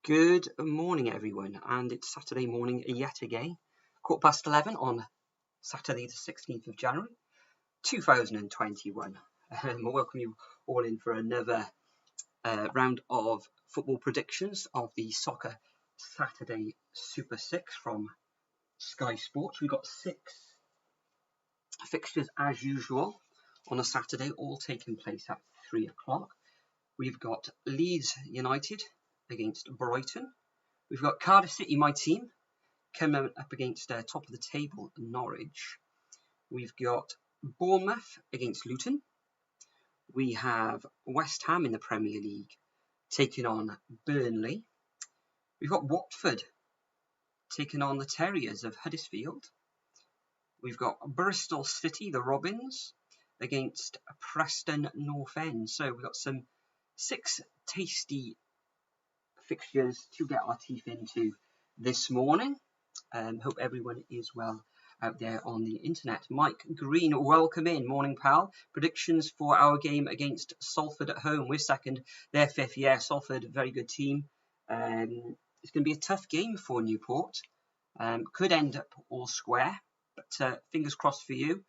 Good morning, everyone, and it's Saturday morning yet again, 11:15 on Saturday the 16th of January 2021. I welcome you all in for another round of football predictions of the Soccer Saturday Super 6 from Sky Sports. We've got 6 fixtures as usual on a Saturday, all taking place at 3 o'clock. We've got Leeds United against Brighton. We've got Cardiff City, my team, coming up against top of the table Norwich. We've got Bournemouth against Luton. We have West Ham in the Premier League taking on Burnley. We've got Watford taking on the Terriers of Huddersfield. We've got Bristol City, the Robins, against Preston North End. So we've got some 6 tasty fixtures to get our teeth into this morning. Hope everyone is well out there on the internet. Mike Green, welcome in. Morning, pal. Predictions for our game against Salford at home. We're second, they're fifth. Yeah, Salford, very good team. It's going to be a tough game for Newport. Could end up all square, but fingers crossed for you,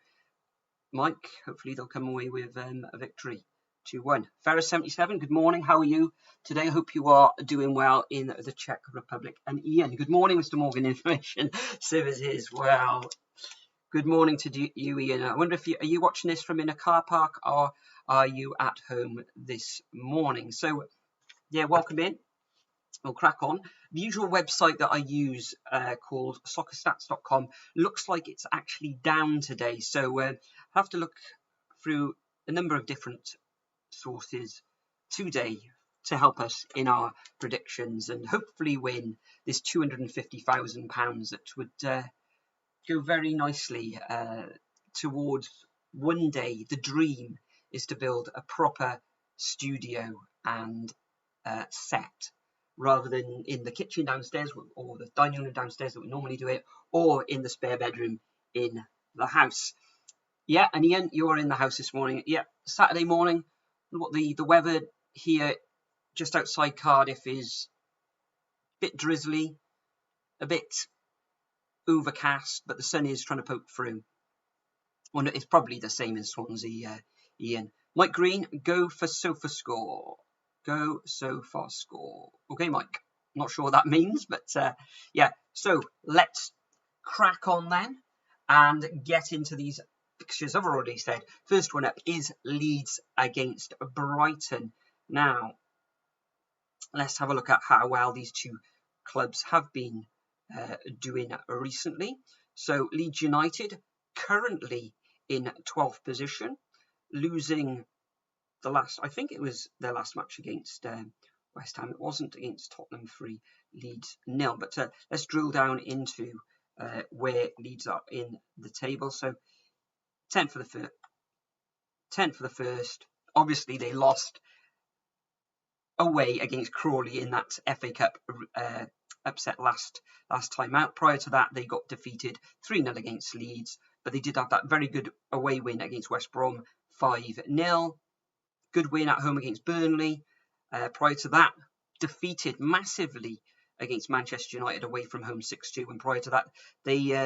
Mike. Hopefully they'll come away with a victory. 2-1. Ferris77, good morning. How are you today? I hope you are doing well in the Czech Republic. And Ian, good morning, Mr. Morgan. Information Services. Well, good morning to you, Ian. I wonder if are you watching this from in a car park or are you at home this morning? So, yeah, welcome in. We'll crack on. The usual website that I use called soccerstats.com looks like it's actually down today. So I have to look through a number of different sources today to help us in our predictions and hopefully win this £250,000 that would go very nicely towards one day. The dream is to build a proper studio and set rather than in the kitchen downstairs or the dining room downstairs that we normally do it, or in the spare bedroom in the house. Yeah, and Ian, you're in the house this morning. Yeah, Saturday morning. What the weather here just outside Cardiff is a bit drizzly, a bit overcast, but the sun is trying to poke through. Well, it's probably the same in Swansea, Ian. Mike Green, go for sofa score. Go so far score. Okay, Mike. Not sure what that means, but yeah. So let's crack on then and get into these fixtures. I've already said first one up is Leeds against Brighton. Now let's have a look at how well these two clubs have been doing recently. So Leeds United currently in 12th position, losing the last, I think it was their last match against West Ham. It wasn't against Tottenham, 3 Leeds 0. But let's drill down into where Leeds are in the table. So 10 for the first. Obviously, they lost away against Crawley in that FA Cup upset last time out. Prior to that, they got defeated 3-0 against Leeds, but they did have that very good away win against West Brom, 5-0. Good win at home against Burnley. Prior to that, defeated massively against Manchester United away from home 6-2. And prior to that, they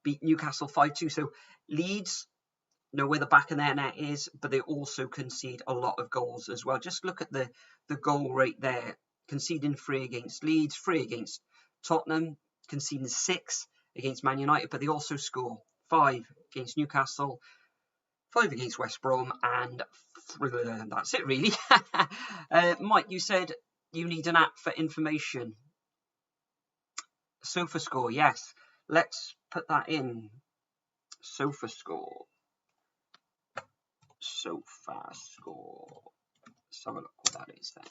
beat Newcastle 5-2. So Leeds know where the back of their net is, but they also concede a lot of goals as well. Just look at the goal rate there. Conceding 3 against Leeds, 3 against Tottenham, conceding 6 against Man United, but they also score 5 against Newcastle, 5 against West Brom, and that's it really. Mike, you said you need an app for information. Sofa score, yes. Let's put that in. Sofa score. Sofa score. Let's have a look what that is then.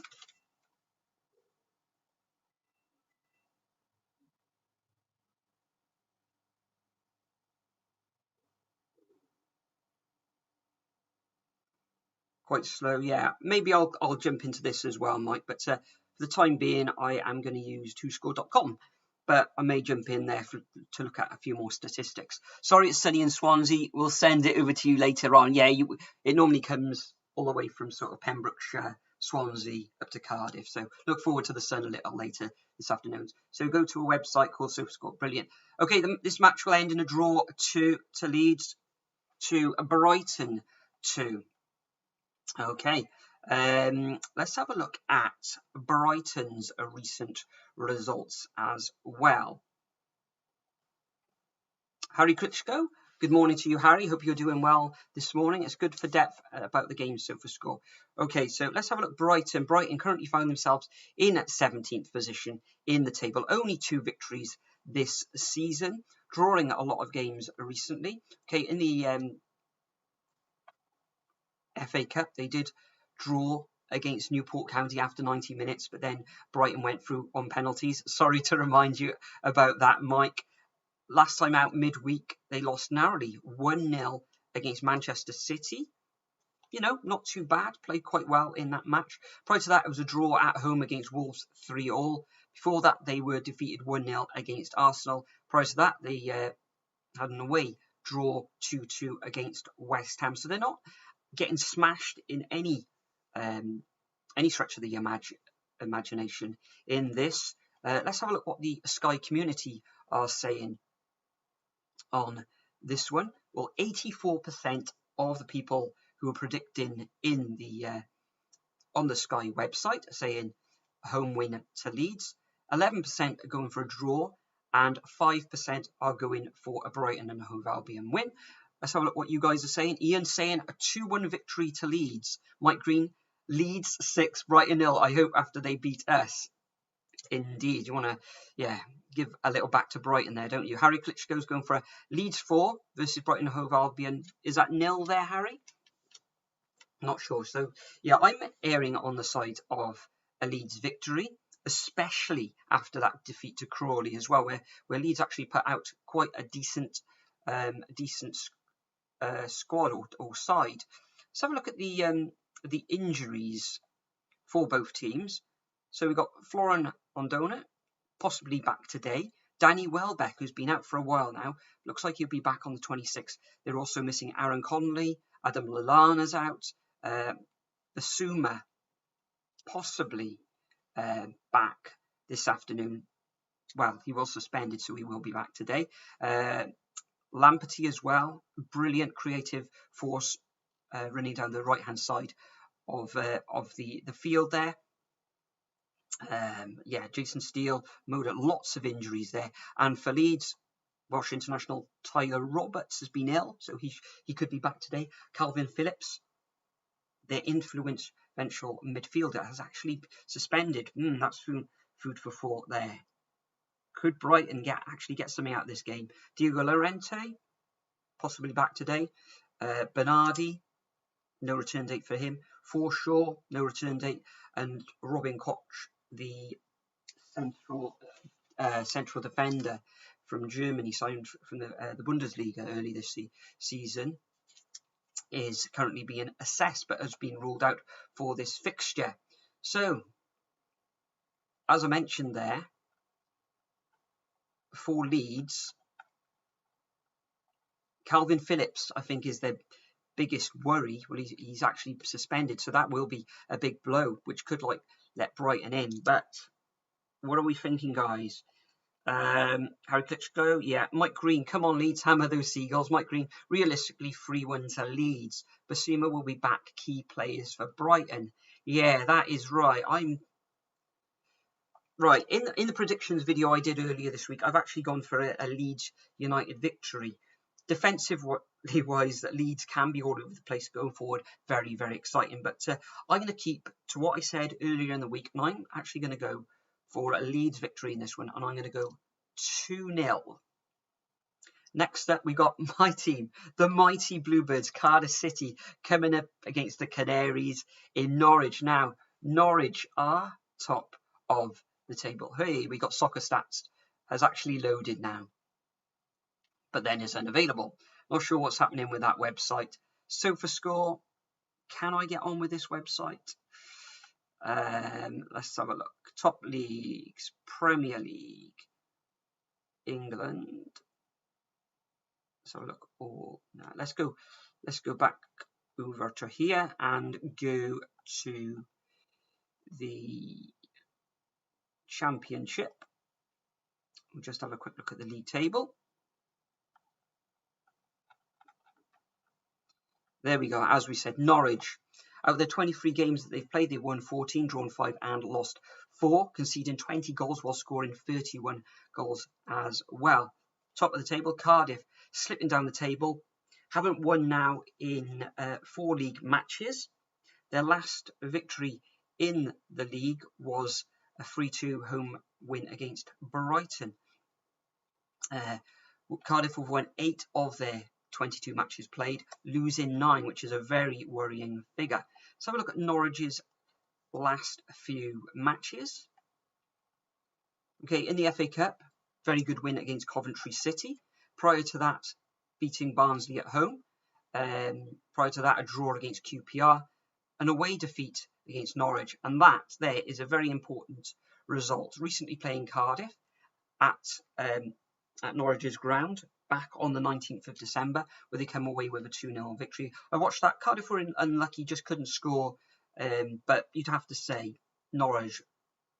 Quite slow, yeah. Maybe I'll jump into this as well, Mike. But for the time being, I am going to use twoscore.com. But I may jump in there to look at a few more statistics. Sorry, it's sunny in Swansea. We'll send it over to you later on. Yeah, it normally comes all the way from sort of Pembrokeshire Swansea up to Cardiff. So look forward to the sun a little later this afternoon. So go to a website called SofaScore. Brilliant. Okay, this match will end in a draw to Leeds, to Brighton 2. Okay, let's have a look at Brighton's recent results as well. Harry Klitschko, good morning to you, Harry. Hope you're doing well this morning. It's good for depth about the game, SofaScore. Okay, so let's have a look. Brighton. Brighton currently find themselves in 17th position in the table. Only 2 victories this season, drawing a lot of games recently. Okay, in the FA Cup, they did draw against Newport County after 90 minutes, but then Brighton went through on penalties. Sorry to remind you about that, Mike. Last time out midweek, they lost narrowly 1-0 against Manchester City. You know, not too bad. Played quite well in that match. Prior to that, it was a draw at home against Wolves 3-3. Before that, they were defeated 1-0 against Arsenal. Prior to that, they had an away draw 2-2 against West Ham. So they're not getting smashed in any stretch of the imagination in this. Let's have a look what the Sky community are saying on this one. Well, 84% of the people who are predicting in the on the Sky website are saying a home win to Leeds. 11% are going for a draw, and 5% are going for a Brighton and Hove Albion win. Let's have a look what you guys are saying. Ian's saying a 2-1 victory to Leeds. Mike Green, Leeds 6, Brighton 0. I hope after they beat us. Indeed, you want to, give a little back to Brighton there, don't you? Harry Klitschko's going for a Leeds 4 versus Brighton and Hove Albion. Is that 0 there, Harry? Not sure. So, I'm erring on the side of a Leeds victory, especially after that defeat to Crawley as well, where Leeds actually put out quite a decent squad or side. Let's have a look at the injuries for both teams. So we've got Florian Ondona, possibly back today. Danny Welbeck, who's been out for a while now, looks like he'll be back on the 26th. They're also missing Aaron Connolly. Adam Lallana's out. Basuma, possibly back this afternoon. Well, he was suspended, so he will be back today. Lamperty as well. Brilliant creative force running down the right-hand side of the field there. Jason Steele, Moda, lots of injuries there. And for Leeds, Welsh international Tyler Roberts has been ill, so he could be back today. Calvin Phillips, their influential midfielder, has actually suspended. That's food for thought there. Could Brighton actually get something out of this game? Diego Llorente, possibly back today. Bernardi, no return date for him. Forshaw, no return date. And Robin Koch, the central defender from Germany, signed from the Bundesliga early this season, is currently being assessed but has been ruled out for this fixture. So, as I mentioned there, for Leeds, Calvin Phillips, I think, is their biggest worry. Well, he's actually suspended, so that will be a big blow, which could let Brighton in. But what are we thinking, guys? Harry Klitschko, Mike Green, come on Leeds, hammer those Seagulls. Mike Green, realistically 3-1 to Leeds. Basuma will be back, key players for Brighton. Yeah, that is right. Right, in the predictions video I did earlier this week, I've actually gone for a Leeds United victory. Defensively wise, that Leeds can be all over the place going forward. Very, very exciting. But I'm going to keep to what I said earlier in the week, and I'm actually going to go for a Leeds victory in this one, and I'm going to go 2-0. Next up, we got my team, the mighty Bluebirds, Cardiff City, coming up against the Canaries in Norwich. Now, Norwich are top of the table. Hey, we got Soccer Stats has actually loaded now, but then is unavailable. Not sure what's happening with that website. SofaScore, can I get on with this website? Let's have a look. Top leagues, Premier League, England. Let's have a look. Let's go back over to here and go to the Championship. We'll just have a quick look at the league table. There we go. As we said, Norwich, out of the 23 games that they've played, they've won 14, drawn 5 and lost 4, conceding 20 goals while scoring 31 goals as well. Top of the table, Cardiff slipping down the table. Haven't won now in 4 league matches. Their last victory in the league was a 3-2 home win against Brighton. Cardiff have won 8 of their 22 matches played, losing 9, which is a very worrying figure. Let's have a look at Norwich's last few matches. Okay, in the FA Cup, very good win against Coventry City. Prior to that, beating Barnsley at home. Prior to that, a draw against QPR. An away defeat against Norwich. And that there is a very important result. Recently playing Cardiff at Norwich's ground back on the 19th of December, where they come away with a 2-0 victory. I watched that. Cardiff were unlucky, just couldn't score. But you'd have to say Norwich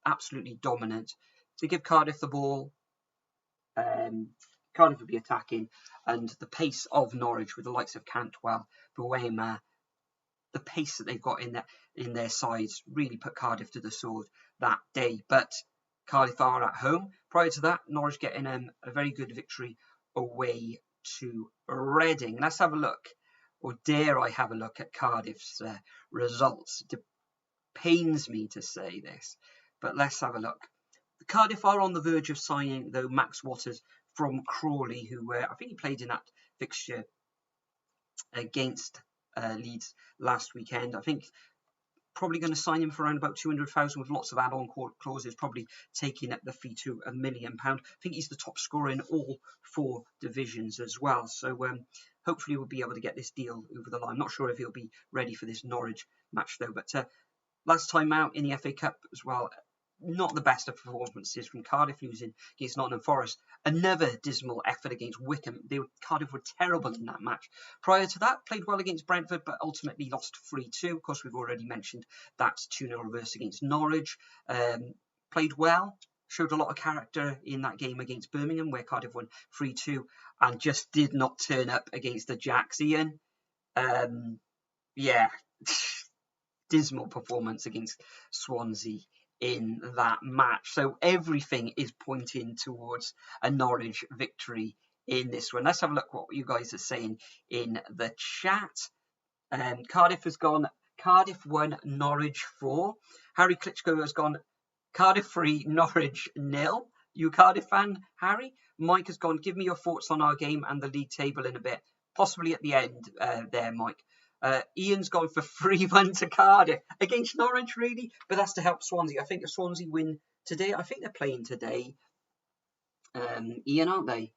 absolutely dominant. To give Cardiff the ball, Cardiff would be attacking, and the pace of Norwich with the likes of Cantwell, Buema, the pace that they've got in their sides really put Cardiff to the sword that day. But Cardiff are at home. Prior to that, Norwich getting a very good victory away to Reading. Let's have a look, or dare I have a look at Cardiff's results. It pains me to say this, but let's have a look. Cardiff are on the verge of signing, though, Max Waters from Crawley, who I think he played in that fixture against Leeds last weekend. I think probably going to sign him for around about 200,000 with lots of add-on clauses, probably taking up the fee to £1 million. I think he's the top scorer in all 4 divisions as well. So hopefully we'll be able to get this deal over the line. I'm not sure if he'll be ready for this Norwich match though. But last time out in the FA Cup as well, not the best of performances from Cardiff, losing against Nottingham Forest. Another dismal effort against Wycombe. Cardiff were terrible in that match. Prior to that, played well against Brentford, but ultimately lost 3-2. Of course, we've already mentioned that 2-0 reverse against Norwich. Played well, showed a lot of character in that game against Birmingham, where Cardiff won 3-2, and just did not turn up against the Jacks. Ian, yeah, dismal performance against Swansea in that match. So everything is pointing towards a Norwich victory in this one. Let's have a look what you guys are saying in the chat. Cardiff has gone Cardiff 1, Norwich 4. Harry Klitschko has gone Cardiff 3, Norwich 0. You a Cardiff fan, Harry? Mike has gone, give me your thoughts on our game and the league table in a bit. Possibly at the end there, Mike. Ian's gone for 3-1 to Cardiff against Norwich, really, but that's to help Swansea. I think if Swansea win today, I think they're playing today, Ian, aren't they?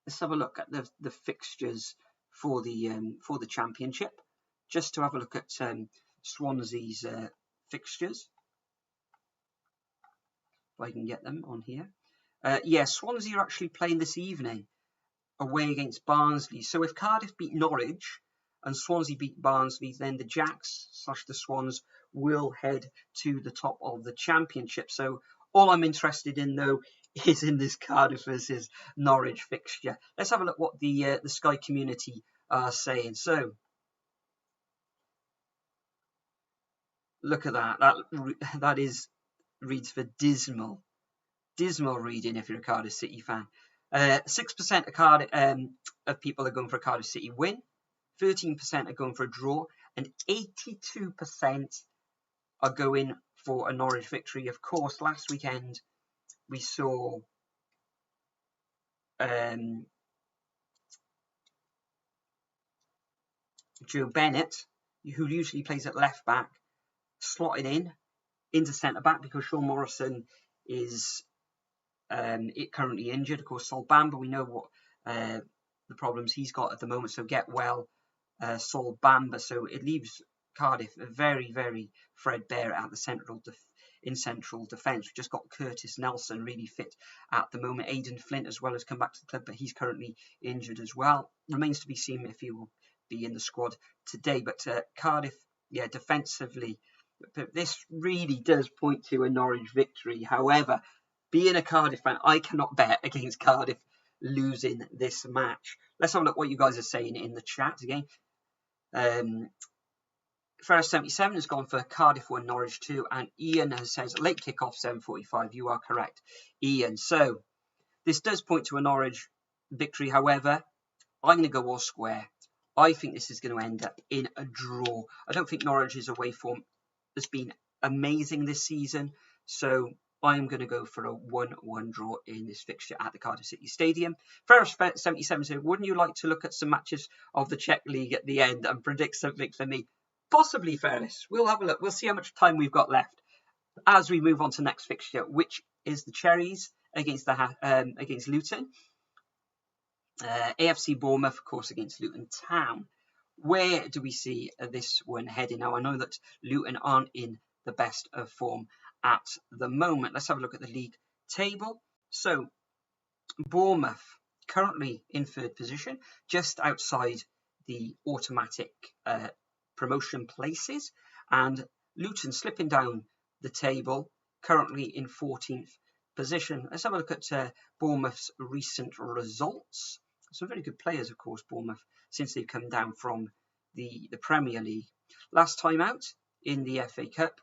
Let's have a look at the fixtures for the Championship, just to have a look at Swansea's fixtures. If I can get them on here. Yeah, Swansea are actually playing this evening away against Barnsley. So if Cardiff beat Norwich and Swansea beat Barnsley, then the Jacks / the Swans will head to the top of the Championship. So all I'm interested in, though, is in this Cardiff versus Norwich fixture. Let's have a look what the Sky community are saying. So look at that. That reads for dismal reading if you're a Cardiff City fan. 6% of people are going for a Cardiff City win. 13% are going for a draw, and 82% are going for a Norwich victory. Of course, last weekend we saw Joe Bennett, who usually plays at left back, slotting into centre back because Sean Morrison is currently injured. Of course, Sol Bamba, we know what the problems he's got at the moment, so get well Sol Bamba. So it leaves Cardiff very, very threadbare at the central defence. We've just got Curtis Nelson really fit at the moment. Aidan Flint as well has come back to the club, but he's currently injured as well. Remains to be seen if he will be in the squad today. But Cardiff, yeah, defensively But this really does point to a Norwich victory. However, being a Cardiff fan, I cannot bet against Cardiff losing this match. Let's have a look what you guys are saying in the chat again. Ferris77 has gone for Cardiff 1, Norwich 2, and Ian has says late kickoff 7:45. You are correct, Ian. So this does point to a Norwich victory. However, I'm going to go all square. I think this is going to end up in a draw. I don't think Norwich's away form has been amazing this season, so I'm going to go for a 1-1 draw in this fixture at the Cardiff City Stadium. Ferris77 said, wouldn't you like to look at some matches of the Czech League at the end and predict something for me? Possibly, Ferris. We'll have a look. We'll see how much time we've got left as we move on to the next fixture, which is the Cherries against Luton. AFC Bournemouth, of course, against Luton Town. Where do we see this one heading? Now, I know that Luton aren't in the best of form at the moment. Let's have a look at the league table. So, Bournemouth currently in third position, just outside the automatic promotion places, and Luton slipping down the table, currently in 14th position. Let's have a look at Bournemouth's recent results. Some very good players, of course, Bournemouth, since they've come down from the Premier League. Last time out in the FA Cup,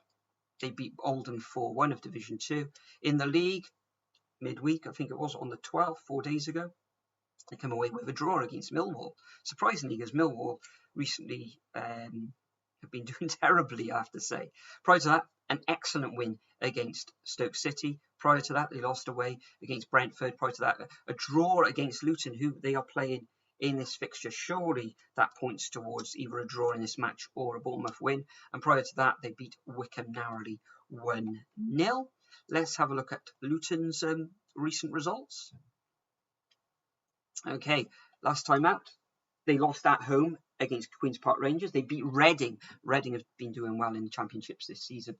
they beat Oldham 4-1 of Division 2. In the league, midweek, I think it was on the 12th, 4 days ago, they come away with a draw against Millwall. Surprisingly, because Millwall recently have been doing terribly, I have to say. Prior to that, an excellent win against Stoke City. Prior to that, they lost away against Brentford. Prior to that, a draw against Luton, who they are playing in this fixture. Surely that points towards either a draw in this match or a Bournemouth win. And prior to that, they beat Wycombe narrowly 1-0. Let's have a look at Luton's recent results. Okay, last time out, they lost at home against Queen's Park Rangers. They beat Reading. Reading have been doing well in the championships this season,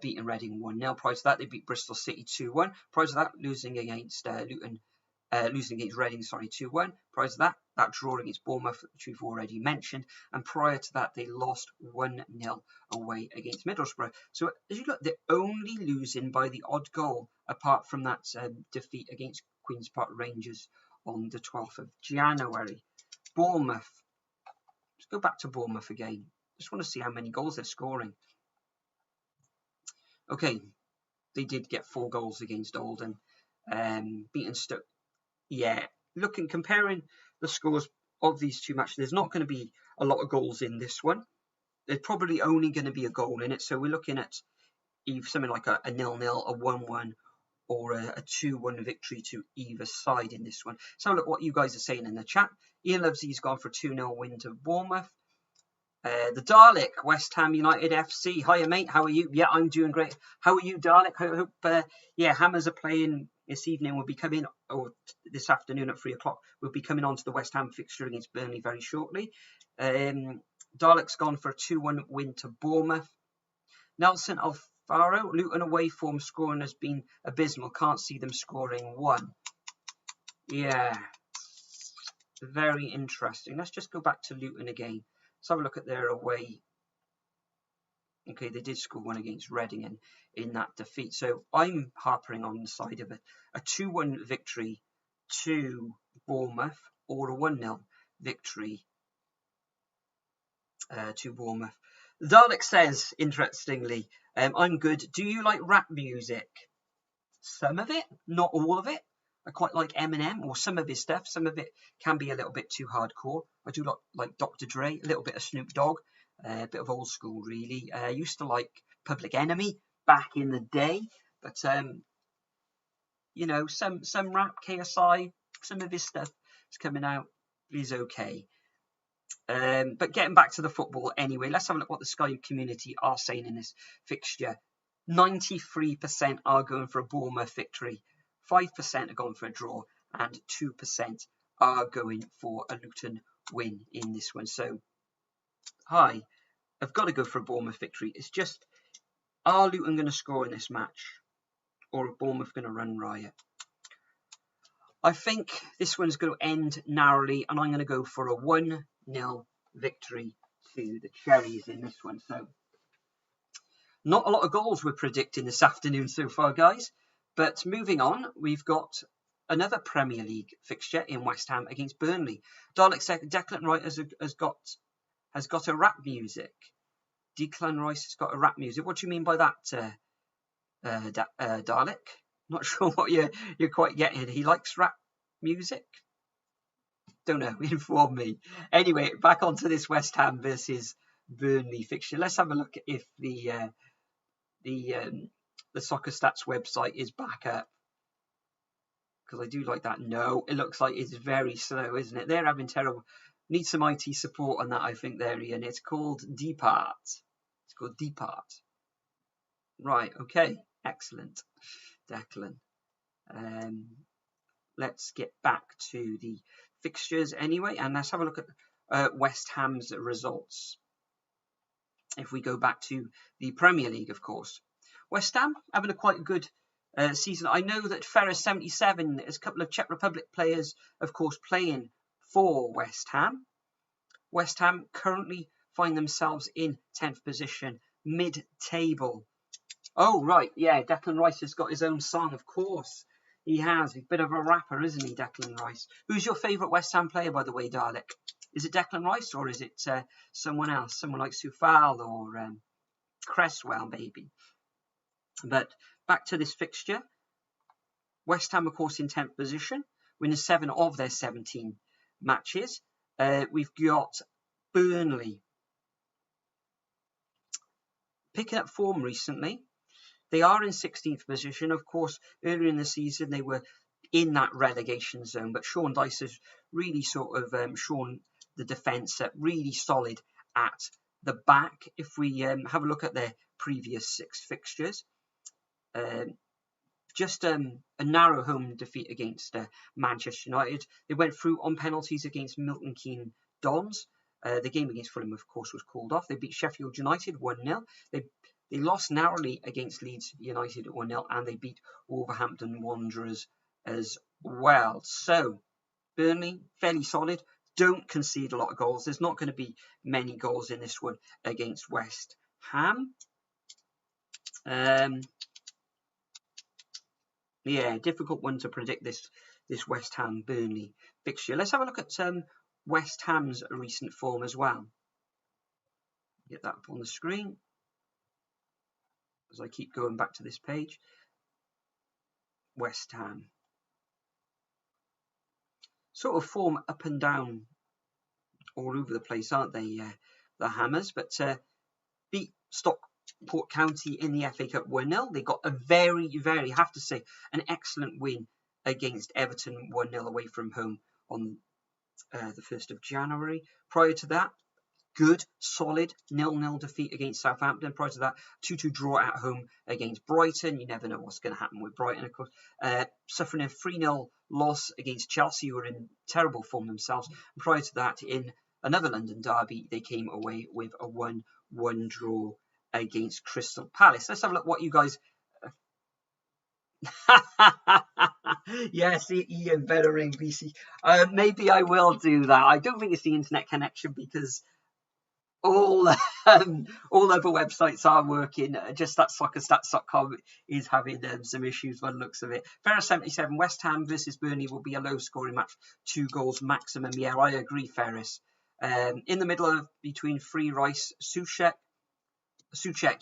beating Reading 1-0. Prior to that, they beat Bristol City 2-1. Prior to that, losing against Reading, 2-1. Prior to that, that draw against Bournemouth, which we've already mentioned. And prior to that, they lost 1-0 away against Middlesbrough. So as you look, they're only losing by the odd goal, apart from that defeat against Queen's Park Rangers on the 12th of January. Bournemouth. Let's go back to Bournemouth again. Just want to see how many goals they're scoring. Okay, they did get 4 goals against Oldham. Beaten Stoke. Yeah, comparing the scores of these two matches, there's not going to be a lot of goals in this one. There's probably only going to be a goal in it. So we're looking at either something like a 0-0, a 1-1, or a 2-1 victory to either side in this one. So look what you guys are saying in the chat. Ian Lovesy's gone for a 2-0 win to Bournemouth. The Dalek, West Ham United FC. Hiya, mate. How are you? Yeah, I'm doing great. How are you, Dalek? I hope, Hammers are playing this evening. We'll be coming, or this afternoon at 3 o'clock. We'll be coming on to the West Ham fixture against Burnley very shortly. Dalek's gone for a 2-1 win to Bournemouth. Nelson Alfaro, Luton away form scoring has been abysmal. Can't see them scoring 1. Yeah, very interesting. Let's just go back to Luton again. Let's have a look at their away. Okay, they did score 1 against Reading in that defeat. So I'm harping on the side of it. A 2-1 victory to Bournemouth or a 1-0 victory to Bournemouth. Dalek says, interestingly, I'm good. Do you like rap music? Some of it, not all of it. I quite like Eminem or some of his stuff. Some of it can be a little bit too hardcore. I do like Dr. Dre, a little bit of Snoop Dogg, a bit of old school, really. I used to like Public Enemy back in the day, but some rap, KSI, some of his stuff is coming out is okay. But getting back to the football anyway, let's have a look what the Sky community are saying in this fixture. 93% are going for a Bournemouth victory, 5% are going for a draw, and 2% are going for a Luton win in this one. So, I've got to go for a Bournemouth victory. It's just, are Luton going to score in this match? Or are Bournemouth going to run riot? I think this one's going to end narrowly, and I'm going to go for a 1-0 victory to the Cherries in this one. So, Not a lot of goals we're predicting this afternoon so far, guys. But moving on, we've got another Premier League fixture in West Ham against Burnley. Declan Rice has got a rap music. Declan Rice has got a rap music. What do you mean by that, Dalek? Not sure what you're quite getting. He likes rap music? Don't know. Inform me. Anyway, back onto this West Ham versus Burnley fixture. Let's have a look if the Soccer Stats website is back up, because I do like that. No, it looks like it's very slow, isn't it? They're having terrible. Need some IT support on that, I think, there, Ian. It's called Depart. It's called Depart. Right. Okay. Excellent, Declan. Let's get back to the fixtures anyway, and let's have a look at West Ham's results. If we go back to the Premier League, of course, West Ham having a quite good season. I know that Ferris77 is a couple of Czech Republic players, of course, playing for West Ham. West Ham currently find themselves in 10th position, mid-table. Oh, right, yeah, Declan Rice has got his own song, of course. He has. He's a bit of a rapper, isn't he, Declan Rice? Who's your favourite West Ham player, by the way, Dalek? Is it Declan Rice, or is it someone else? Someone like Soufal or Cresswell, maybe? But back to this fixture. West Ham, of course, in 10th position, winning 7 of their 17 matches. We've got Burnley picking up form recently. They are in 16th position. Of course, earlier in the season, they were in that relegation zone. But Sean Dyche has really sort of shown the defence really solid at the back. If we have a look at their previous 6 fixtures, just a narrow home defeat against Manchester United. They went through on penalties against Milton Keynes Dons. The game against Fulham, of course, was called off. They beat Sheffield United 1-0. They lost narrowly against Leeds United 1-0, and they beat Wolverhampton Wanderers as well. So, Burnley, fairly solid. Don't concede a lot of goals. There's not going to be many goals in this one against West Ham. Yeah, difficult one to predict this West Ham Burnley fixture. Let's have a look at West Ham's recent form as well. Get that up on the screen as I keep going back to this page. West Ham. Sort of form up and down all over the place, aren't they, the Hammers? But beat Stockport County in the FA Cup 1-0. They got a very, have to say, an excellent win against Everton 1-0 away from home on the 1st of January. Prior to that, good, solid 0-0 defeat against Southampton. Prior to that, 2-2 draw at home against Brighton. You never know what's going to happen with Brighton, of course. Suffering a 3-0 loss against Chelsea, who were in terrible form themselves. And prior to that, in another London derby, they came away with a 1-1 draw against Crystal Palace. Let's have a look what you guys... Yes, Ian Bettering, BC. Maybe I will do that. I don't think it's the internet connection, because all other websites are working. Just that soccerstats.com is having some issues by the looks of it. Ferris77, West Ham versus Burnley will be a low-scoring match, 2 goals maximum. Yeah, I agree, Ferris. In the middle of between Free Rice, Souček,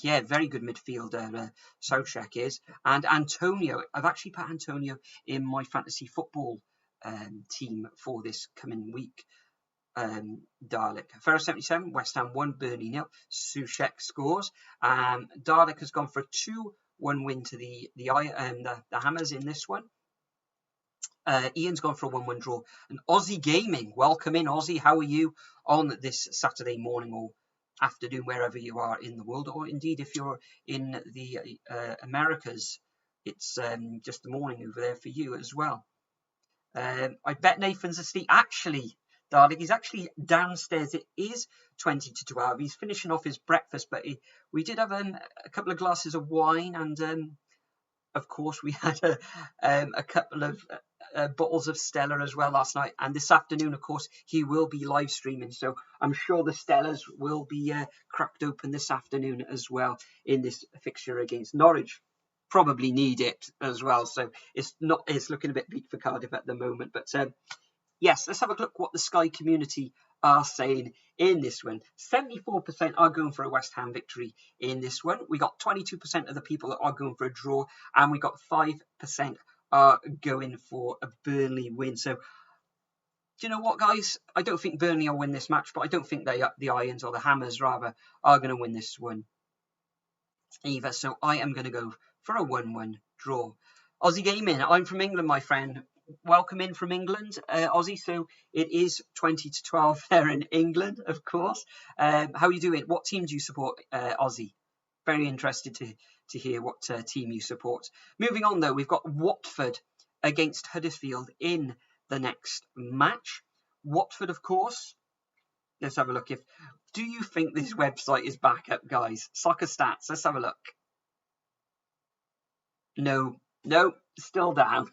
yeah, very good midfielder, Souček is. And Antonio, I've actually put Antonio in my fantasy football team for this coming week. Dalek. Ferris77, West Ham 1, Burnley 0. Souček scores. Dalek has gone for a 2-1 win to the Hammers in this one. Ian's gone for a 1-1 draw. And Aussie Gaming, welcome in, Aussie. How are you on this Saturday morning or afternoon, wherever you are in the world, or indeed if you're in the Americas, it's just the morning over there for you as well. I bet Nathan's asleep. Actually, darling, he's actually downstairs. It is 20 to 12. He's finishing off his breakfast, but we did have a couple of glasses of wine, and of course we had a couple of bottles of Stella as well last night. And this afternoon, of course, he will be live streaming. So I'm sure the Stellas will be cracked open this afternoon as well in this fixture against Norwich. Probably need it as well. So it's looking a bit bleak for Cardiff at the moment. But yes, let's have a look what the Sky community are saying in this one. 74% are going for a West Ham victory in this one. We got 22% of the people that are going for a draw, and we got 5% are going for a Burnley win. So, do you know what, guys? I don't think Burnley will win this match, but I don't think the Irons, or the Hammers rather, are going to win this one either. So I am going to go for a 1-1 draw. Aussie Gaming, I'm from England, my friend. Welcome in from England, Aussie. So it is 20-12 there in England, of course. How are you doing? What team do you support, Aussie? Very interested to hear what team you support. Moving on, though, we've got Watford against Huddersfield in the next match. Watford, of course. Let's have a look. Do you think this website is back up, guys? Soccer Stats. Let's have a look. No, still down.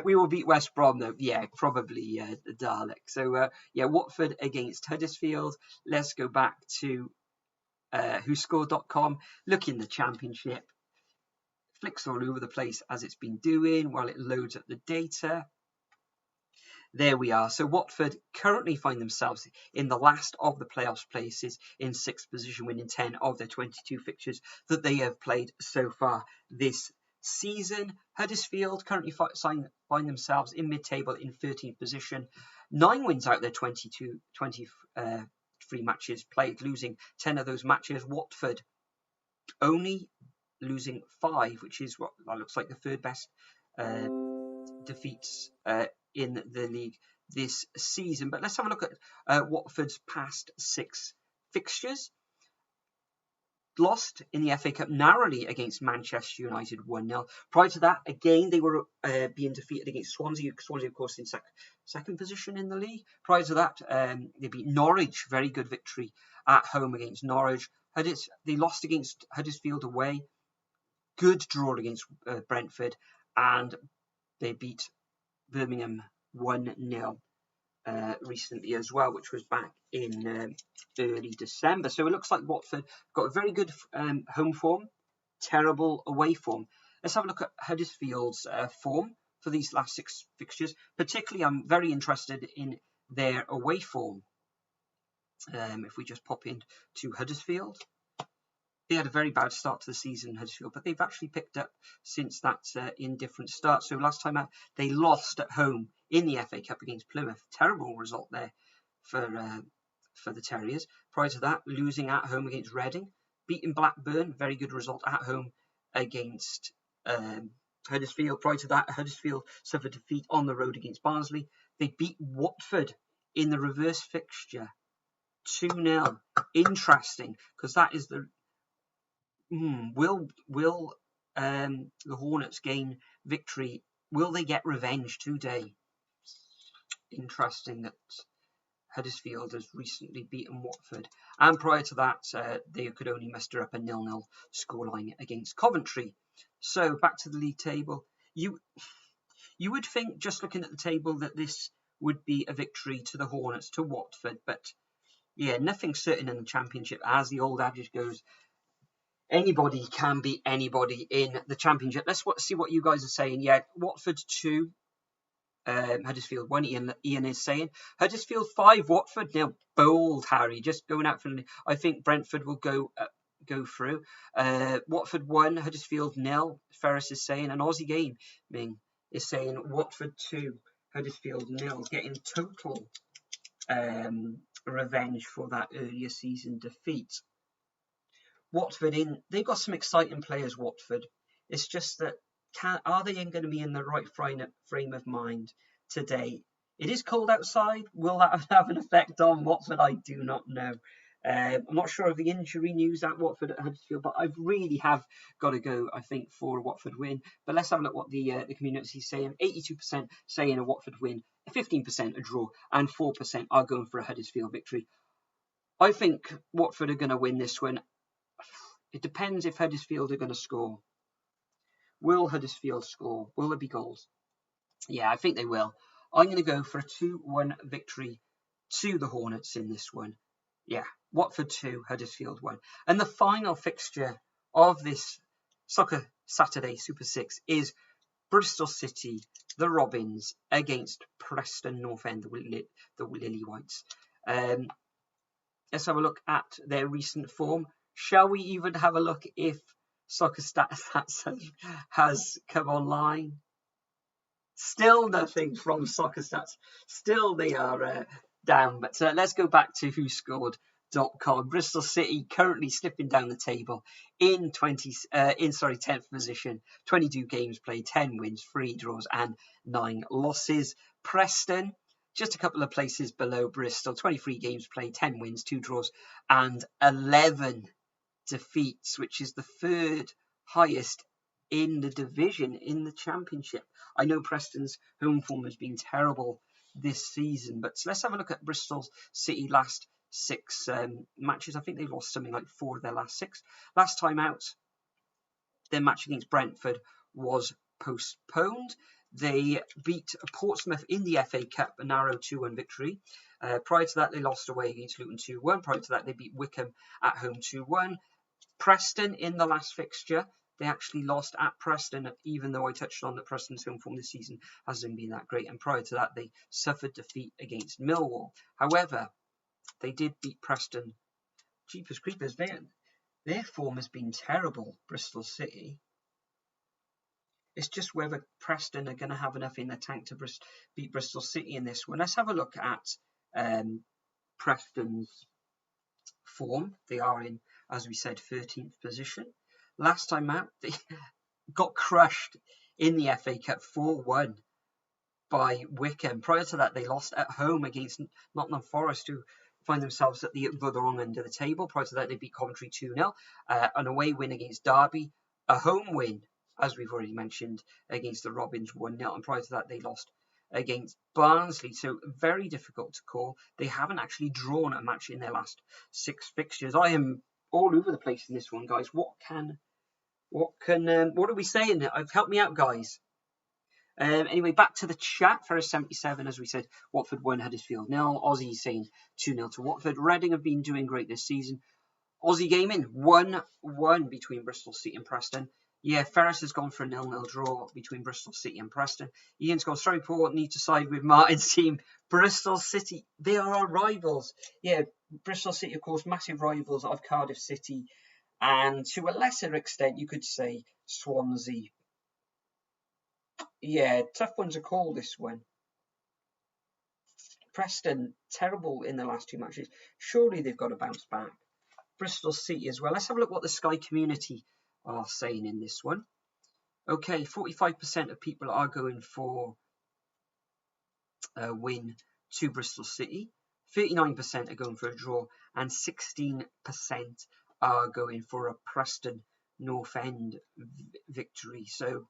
We will beat West Brom, though. Yeah, probably the Dalek. So, yeah, Watford against Huddersfield. Let's go back to whoscored.com. Look in the Championship. Flicks all over the place as it's been doing while it loads up the data. There we are. So Watford currently find themselves in the last of the playoffs places in 6th position, winning 10 of their 22 fixtures that they have played so far this season. Huddersfield currently find themselves in mid-table in 13th position. 9 wins out of their 23 matches played, losing 10 of those matches. Watford only losing 5, which is what looks like the third best defeats in the league this season. But let's have a look at Watford's past 6 fixtures. Lost in the FA Cup narrowly against Manchester United 1-0. Prior to that, again, they were being defeated against Swansea. Swansea, of course, in second position in the league. Prior to that, they beat Norwich. Very good victory at home against Norwich. They lost against Huddersfield away. Good draw against Brentford. And they beat Birmingham 1-0 recently as well, which was back in early December. So it looks like Watford got a very good home form, terrible away form. Let's have a look at Huddersfield's form for these last 6 fixtures. Particularly, I'm very interested in their away form. If we just pop into Huddersfield. They had a very bad start to the season, Huddersfield, but they've actually picked up since that indifferent start. So last time out, they lost at home in the FA Cup against Plymouth. Terrible result there for the Terriers. Prior to that, losing at home against Reading. Beating Blackburn, very good result at home against Huddersfield. Prior to that, Huddersfield suffered defeat on the road against Barnsley. They beat Watford in the reverse fixture 2-0. Interesting, because that is the... Will the Hornets gain victory? Will they get revenge today? Interesting that Huddersfield has recently beaten Watford. And prior to that, they could only muster up a 0-0 scoreline against Coventry. So back to the league table. You would think, just looking at the table, that this would be a victory to the Hornets, to Watford. But yeah, nothing certain in the Championship. As the old adage goes, anybody can beat anybody in the Championship. Let's see what you guys are saying. Yeah, Watford 2, Huddersfield 1. Ian is saying Huddersfield 5, Watford 0. Bold, Harry. Just going out for... I think Brentford will go through. Watford 1, Huddersfield 0. Ferris is saying. And Aussie Gaming is saying Watford 2, Huddersfield 0. Getting total revenge for that earlier season defeat. Watford they've got some exciting players, Watford. It's just that, are they going to be in the right frame of mind today? It is cold outside. Will that have an effect on Watford? I do not know. I'm not sure of the injury news at Watford at Huddersfield, but I really have got to go, I think, for a Watford win. But let's have a look what the community is saying. 82% saying a Watford win, 15% a draw, and 4% are going for a Huddersfield victory. I think Watford are going to win this one. It depends if Huddersfield are going to score. Will Huddersfield score? Will there be goals? Yeah, I think they will. I'm going to go for a 2-1 victory to the Hornets in this one. Yeah, Watford 2, Huddersfield 1. And the final fixture of this Soccer Saturday Super 6 is Bristol City, the Robins, against Preston North End, the Lily Whites. Let's have a look at their recent form. Shall we even have a look if Soccer Stats has come online? Still nothing from Soccer Stats. Still they are down. But let's go back to WhoScored.com. Bristol City currently slipping down the table in 10th position. 22 games played, 10 wins, 3 draws, and 9 losses. Preston, just a couple of places below Bristol. 23 games played, 10 wins, 2 draws, and 11 defeats, which is the third highest in the division, in the Championship. I know Preston's home form has been terrible this season, but let's have a look at Bristol City last 6 matches. I think they've lost something like 4 of their last 6. Last time out, their match against Brentford was postponed. They beat Portsmouth in the FA Cup, a narrow 2-1 victory. Prior to that, they lost away against Luton 2-1. Prior to that, they beat Wycombe at home 2-1. Preston in the last fixture, they actually lost at Preston, even though I touched on that Preston's home form this season hasn't been that great. And prior to that, they suffered defeat against Millwall. However, they did beat Preston. Jeepers creepers, their form has been terrible, Bristol City. It's just whether Preston are going to have enough in the tank to beat Bristol City in this one. Let's have a look at Preston's form. They are in, as we said, 13th position. Last time out, they got crushed in the FA Cup 4-1 by Wycombe. Prior to that, they lost at home against Nottingham Forest, who find themselves at the wrong end of the table. Prior to that, they beat Coventry 2-0. An away win against Derby. A home win, as we've already mentioned, against the Robins 1-0. And prior to that, they lost against Barnsley. So very difficult to call. They haven't actually drawn a match in their last 6 fixtures. I am all over the place in this one, guys. What are we saying? Help me out, guys. Anyway, back to the chat. Ferris 77, as we said, Watford 1, Huddersfield 0. Aussie saying 2-0 to Watford. Reading have been doing great this season. Aussie Gaming 1-1 between Bristol City and Preston. Yeah, Ferris has gone for a 0-0 draw between Bristol City and Preston. Ian's gone, sorry, Paul, need to side with Martin's team. Bristol City, they are our rivals. Yeah, Bristol City, of course, massive rivals of Cardiff City. And to a lesser extent, you could say Swansea. Yeah, tough one to call, this one. Preston, terrible in the last 2 matches. Surely they've got to bounce back. Bristol City as well. Let's have a look what the Sky community are saying in this one. Okay, 45% of people are going for a win to Bristol City. 39% are going for a draw. And 16% are going for a Preston North End victory. So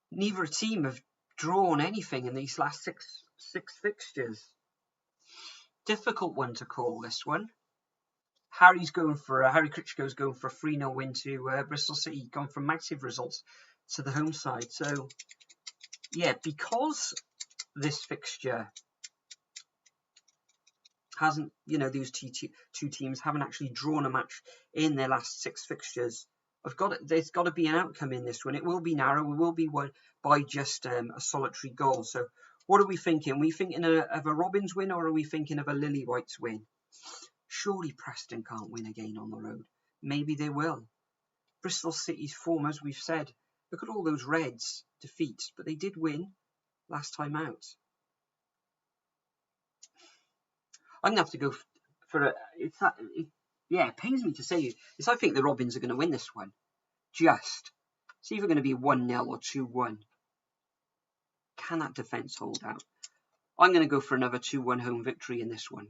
neither team have drawn anything in these last six fixtures. Difficult one to call, this one. Harry Critchko's going for a 3-0 win to Bristol City. Gone from massive results to the home side. So, yeah, because this fixture hasn't, these two teams haven't actually drawn a match in their last 6 fixtures. There's got to be an outcome in this one. It will be narrow. It will be won by just a solitary goal. So, what are we thinking? Are we thinking of a Robins win, or are we thinking of a Lily Whites win? Surely Preston can't win again on the road. Maybe they will. Bristol City's form, as we've said, look at all those Reds defeats, but they did win last time out. I'm going to have to go for a... it pains me to say this. I think the Robins are going to win this one. Just. It's either going to be 1-0 or 2-1. Can that defence hold out? I'm going to go for another 2-1 home victory in this one.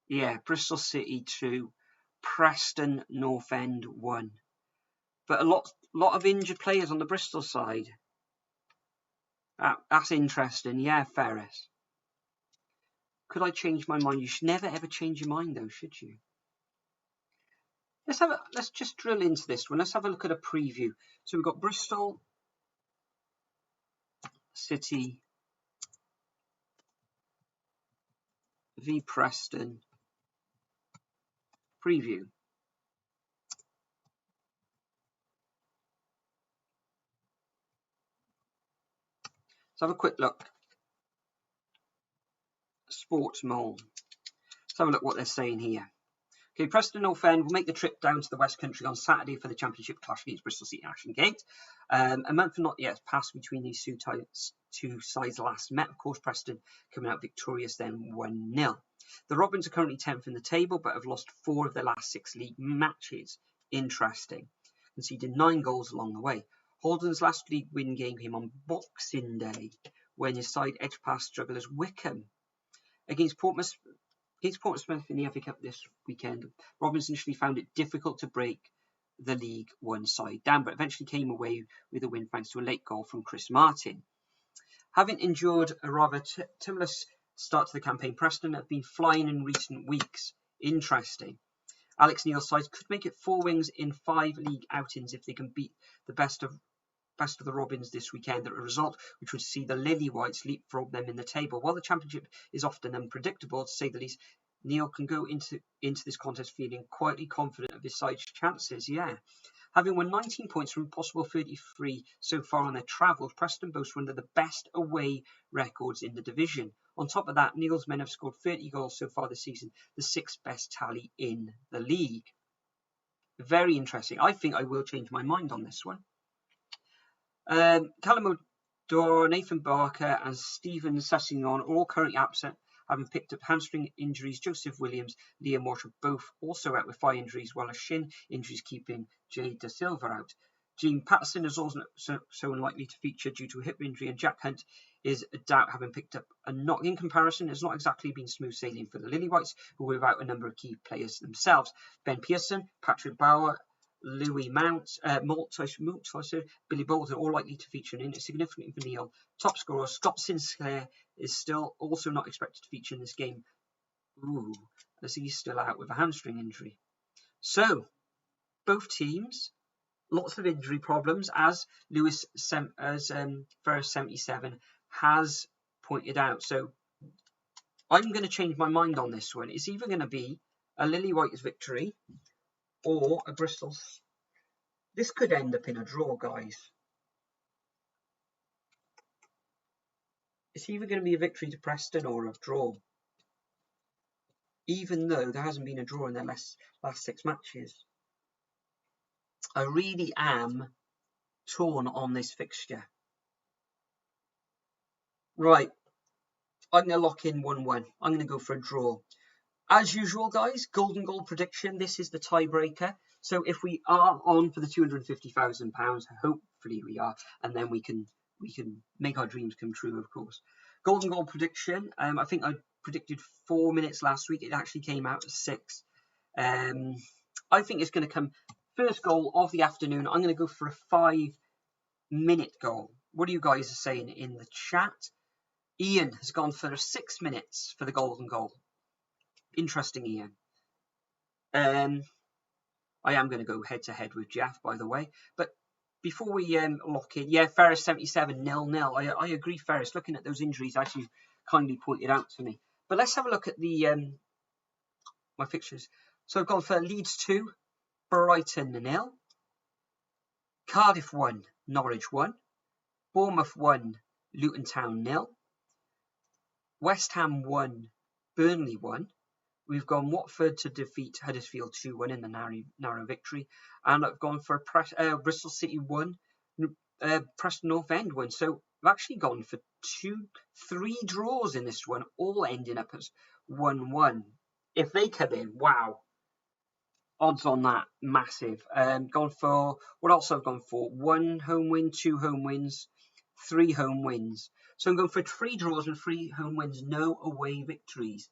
Yeah, Bristol City 2, Preston North End 1. But a lot of injured players on the Bristol side. That's interesting. Yeah, Ferris. Could I change my mind? You should never ever change your mind, though, should you? Let's just drill into this one. Let's have a look at a preview. So we've got Bristol City v Preston preview. Let's have a quick look. Sports Mole. Let's have a look what they're saying here. Okay, Preston North End will make the trip down to the West Country on Saturday for the Championship clash against Bristol City Ashton Gate. A month not yet passed between these two sides last met. Of course, Preston coming out victorious then 1-0. The Robins are currently 10th in the table, but have lost 4 of their last 6 league matches. Interesting. Conceded 9 goals along the way. Holden's last league win game came on Boxing Day, when his side edged past strugglers Wickham. Against Portsmouth in the FA Cup this weekend, Robins initially found it difficult to break the League One side down, but eventually came away with a win thanks to a late goal from Chris Martin. Having endured a rather tumultuous start to the campaign, Preston have been flying in recent weeks. Interesting. Alex Neil's side could make it 4 wins in 5 league outings if they can beat the best of the Robins this weekend, a result which would see the Lily Whites leapfrog them in the table. While the Championship is often unpredictable, to say the least, Neil can go into this contest feeling quietly confident of his side's chances. Yeah. Having won 19 points from possible 33 so far on their travels, Preston boast one of the best away records in the division. On top of that, Neil's men have scored 30 goals so far this season, the 6th best tally in the league. Very interesting. I think I will change my mind on this one. Callum O'Donnell, Nathan Barker and Stephen Sassignon are all currently absent, having picked up hamstring injuries. Joseph Williams, Liam Walsh are both also out with thigh injuries, while a shin injury is keeping Jay Da Silva out. Gene Patterson is also so unlikely to feature due to a hip injury, and Jack Hunt is a doubt, having picked up a knock. In comparison, it's not exactly been smooth sailing for the Lily Whites, who are without a number of key players themselves. Ben Pearson, Patrick Bauer, Louis Mount, Billy Bolton, all likely to feature in significantly for Neil. Top scorer Scott Sinclair is still also not expected to feature in this game. As he's still out with a hamstring injury. So, both teams, lots of injury problems, as Ferris 77 has pointed out. So, I'm going to change my mind on this one. It's either going to be a Lily White's victory or a Bristol. This could end up in a draw, guys. It's either going to be a victory to Preston or a draw. Even though there hasn't been a draw in their last 6 matches. I really am torn on this fixture. Right. I'm going to lock in 1-1. I'm going to go for a draw. As usual, guys, golden goal prediction. This is the tiebreaker. So if we are on for the £250,000, hopefully we are, and then we can make our dreams come true, of course. Golden goal prediction. I think I predicted 4 minutes last week. It actually came out at 6. I think it's going to come first goal of the afternoon. I'm going to go for a 5-minute goal. What are you guys saying in the chat? Ian has gone for 6 minutes for the golden goal. Interesting, Ian. I am going to go head-to-head with Jeff, by the way. But before we lock in, yeah, Ferris 77, 0-0. I agree, Ferris. Looking at those injuries, as you kindly pointed out to me. But let's have a look at the my fixtures. So I've gone for Leeds 2, Brighton 0, Cardiff 1, Norwich 1, Bournemouth 1, Luton Town 0, West Ham 1, Burnley 1. We've gone Watford to defeat Huddersfield 2-1 in the narrow victory. And I've gone for Bristol City 1, Preston North End 1. So I've actually gone for 3 draws in this one, all ending up as 1-1. If they come in, wow. Odds on that, massive. Gone for, what else I've gone for? 1 home win, 2 home wins, 3 home wins. So I'm going for 3 draws and 3 home wins, no away victories.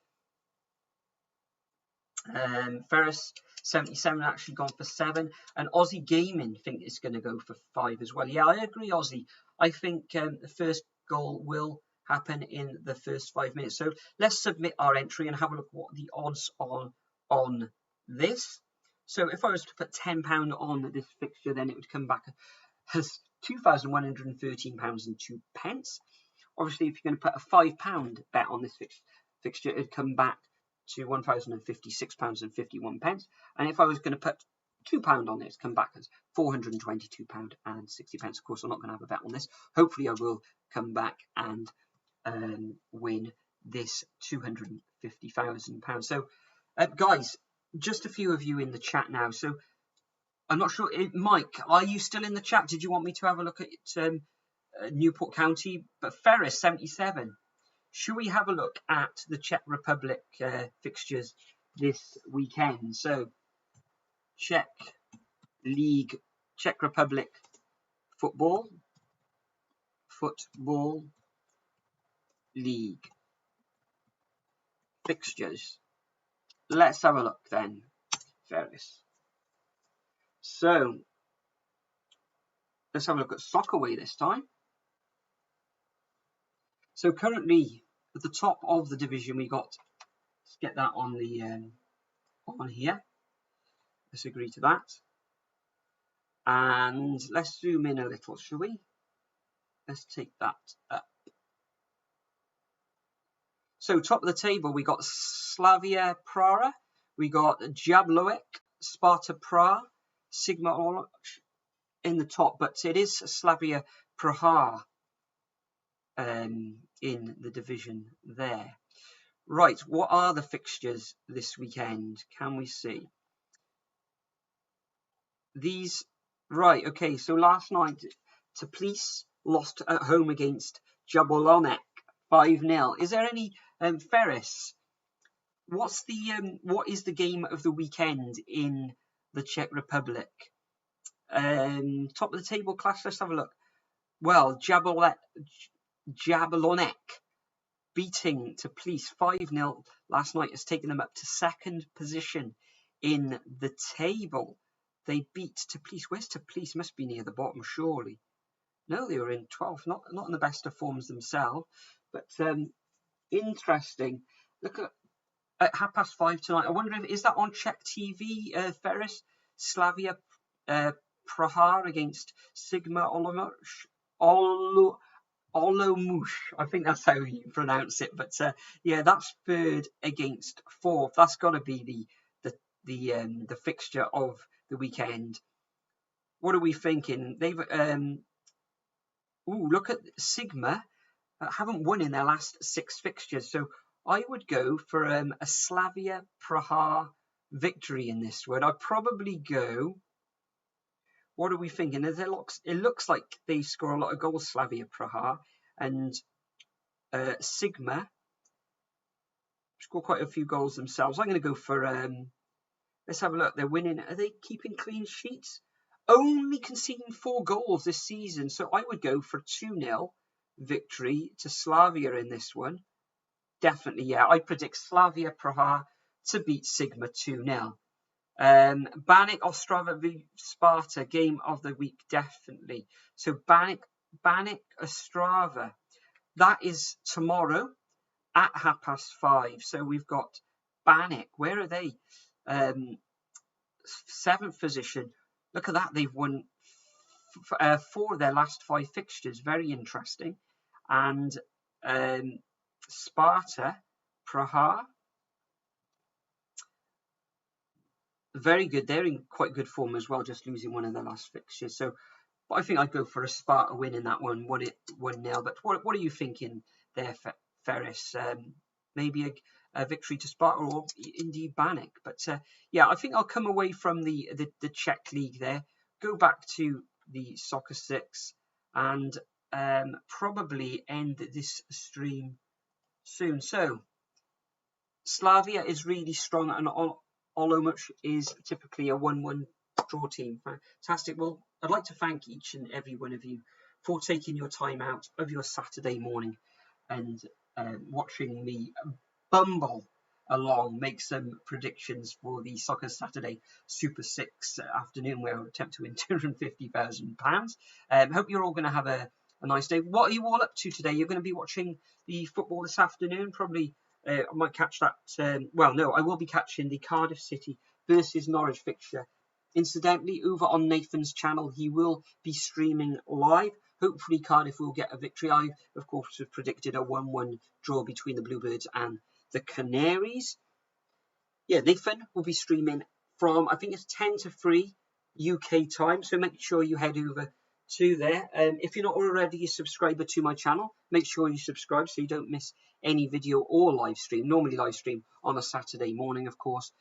Ferris 77 actually gone for 7, and Aussie Gaming think it's going to go for 5 as well. Yeah, I agree, Aussie. I think the first goal will happen in the first 5 minutes. So let's submit our entry and have a look at what the odds are on this. So if I was to put £10 on this fixture, then it would come back as £2,113.02. Obviously, if you're going to put a £5 bet on this fixture, it'd come back to £1,056.51. And if I was going to put £2 on it, it's come back as £422.60. Of course, I'm not going to have a bet on this. Hopefully, I will come back and win this £250,000. So, guys, just a few of you in the chat now. So, I'm not sure, Mike, are you still in the chat? Did you want me to have a look at Newport County? But Ferris, 77. Should we have a look at the Czech Republic fixtures this weekend? So, Czech Republic Football League fixtures. Let's have a look then, Ferris. So, let's have a look at Soccerway this time. So currently at the top of the division, we got, let's get that on the on here. Let's agree to that. And let's zoom in a little, shall we? Let's take that up. So top of the table, we got Slavia Praha, we got Jablonec, Sparta Praha, Sigma in the top, but it is Slavia Praha in the division there. Right, what are the fixtures this weekend? Can we see? These, right, okay, so last night, Teplice lost at home against Jablonec 5-0. Is there any, Ferris, what is the game of the weekend in the Czech Republic? Top of the table clash, let's have a look. Well, Jablonec beating Teplice 5-0 last night has taken them up to second position in the table. They beat Teplice. Where's Teplice? Must be near the bottom, surely. No, they were in 12th. Not in the best of forms themselves. But interesting. Look at 5:30 tonight. I wonder if is that on Czech TV, Ferris? Slavia Praha against Sigma Olomouc. I think that's how you pronounce it. But yeah, that's third against fourth. That's got to be the fixture of the weekend. What are we thinking? They've look at Sigma. Haven't won in their last 6 fixtures, so I would go for a Slavia Praha victory in this one. I'd probably go. What are we thinking? It looks like they score a lot of goals, Slavia Praha, and Sigma score quite a few goals themselves. I'm going to go for. Let's have a look. They're winning. Are they keeping clean sheets? Only conceding 4 goals this season, so I would go for 2-0 victory to Slavia in this one. Definitely, yeah. I predict Slavia Praha to beat Sigma 2-0. Baník Ostrava v Sparta, game of the week, definitely. So Baník Ostrava, that is tomorrow at 5:30. So we've got Baník. Where are they? 7th position. Look at that. They've won 4 of their last 5 fixtures. Very interesting. And Sparta Praha, very good. They're in quite good form as well, just losing one of their last fixtures. So, but I think I'd go for a Sparta win in that one. 1-0. But what are you thinking there, Ferris? Maybe a victory to Sparta or indeed Baník. But yeah, I think I'll come away from the Czech league there, go back to the Soccer 6, and probably end this stream soon. So Slavia is really strong, and Olomouc is typically a 1-1 draw team. Fantastic. Well, I'd like to thank each and every one of you for taking your time out of your Saturday morning and watching me bumble along, make some predictions for the Soccer Saturday Super 6 afternoon, where we'll attempt to win £250,000. Hope you're all going to have a nice day. What are you all up to today? You're going to be watching the football this afternoon, probably. I might catch that. Well, no, I will be catching the Cardiff City versus Norwich Fixture Incidentally, over on Nathan's channel, he will be streaming live. Hopefully, Cardiff will get a victory. I, of course, have predicted a 1-1 draw between the Bluebirds and the Canaries. Yeah, Nathan will be streaming from, I think it's 10 to 3 UK time, so make sure you head over to there. If you're not already a subscriber to my channel, make sure you subscribe so you don't miss any video or live stream. Normally live stream on a Saturday morning, of course.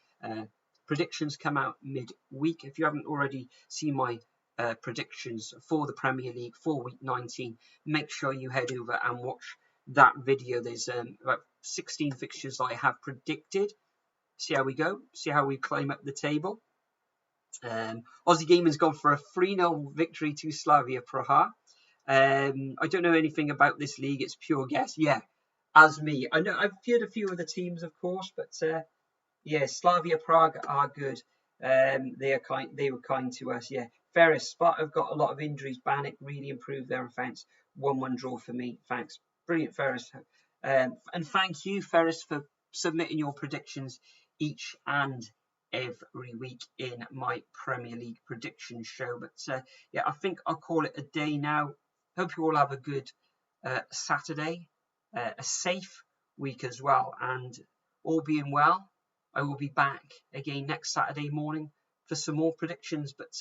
Predictions come out mid-week. If you haven't already seen my predictions for the Premier League for week 19, make sure you head over and watch that video. There's about 16 fixtures I have predicted. See how we go. See how we climb up the table. Aussie Gaming's gone for a 3-0 victory to Slavia Praha. I don't know anything about this league. It's pure guess. Yeah, as me. I know I've heard a few of the teams, of course, but yeah, Slavia Prague are good. They were kind to us. Yeah, Ferris. Sparta have got a lot of injuries. Bannock really improved their offence. 1-1 draw for me. Thanks. Brilliant, Ferris. And thank you, Ferris, for submitting your predictions each and every week in my Premier League prediction show. But yeah, I think I'll call it a day now. Hope you all have a good Saturday, a safe week as well, and all being well, I will be back again next Saturday morning for some more predictions. But